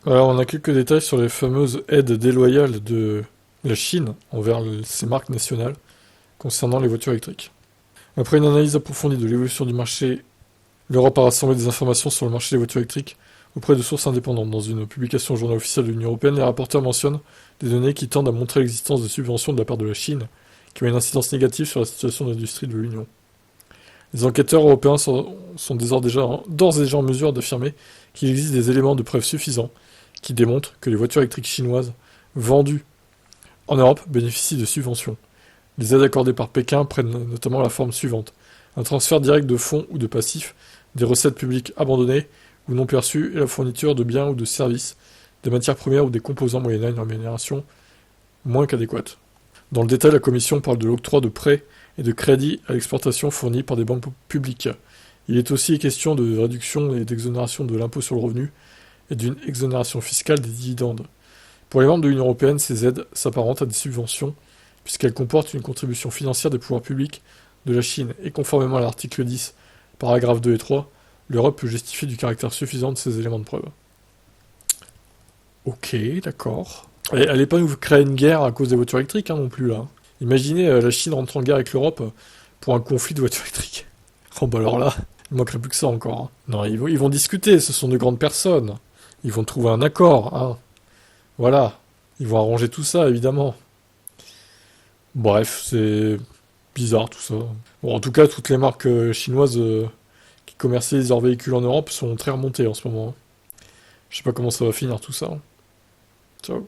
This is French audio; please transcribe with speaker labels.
Speaker 1: Alors, on a quelques détails sur les fameuses aides déloyales de la Chine envers ses marques nationales concernant les voitures électriques. Après une analyse approfondie de l'évolution du marché, l'Europe a rassemblé des informations sur le marché des voitures électriques auprès de sources indépendantes. Dans une publication au journal officiel de l'Union européenne, les rapporteurs mentionnent des données qui tendent à montrer l'existence de subventions de la part de la Chine, qui ont une incidence négative sur la situation de l'industrie de l'Union. Les enquêteurs européens sont d'ores et déjà en mesure d'affirmer qu'il existe des éléments de preuve suffisants qui démontrent que les voitures électriques chinoises vendues en Europe bénéficient de subventions. Les aides accordées par Pékin prennent notamment la forme suivante: un transfert direct de fonds ou de passifs, des recettes publiques abandonnées ou non perçues et la fourniture de biens ou de services, des matières premières ou des composants moyennant une rémunération moins qu'adéquate. Dans le détail, la Commission parle de l'octroi de prêts et de crédits à l'exportation fournis par des banques publiques. Il est aussi question de réduction et d'exonération de l'impôt sur le revenu et d'une exonération fiscale des dividendes. Pour les membres de l'Union européenne, ces aides s'apparentent à des subventions, puisqu'elles comportent une contribution financière des pouvoirs publics de la Chine, et conformément à l'article 10, paragraphes 2 et 3, l'Europe peut justifier du caractère suffisant de ces éléments de preuve. Ok, d'accord. Et allez pas nous créer une guerre à cause des voitures électriques, hein, non plus, là. Imaginez la Chine rentre en guerre avec l'Europe pour un conflit de voitures électriques. Oh bah alors là, il manquerait plus que ça encore, hein. Non, ils vont discuter, ce sont de grandes personnes. Ils vont trouver un accord, hein. Voilà. Ils vont arranger tout ça, évidemment. Bref, c'est bizarre tout ça. Bon, en tout cas, toutes les marques chinoises qui commercialisent leurs véhicules en Europe sont très remontées en ce moment, hein. Je sais pas comment ça va finir tout ça, hein. Ciao.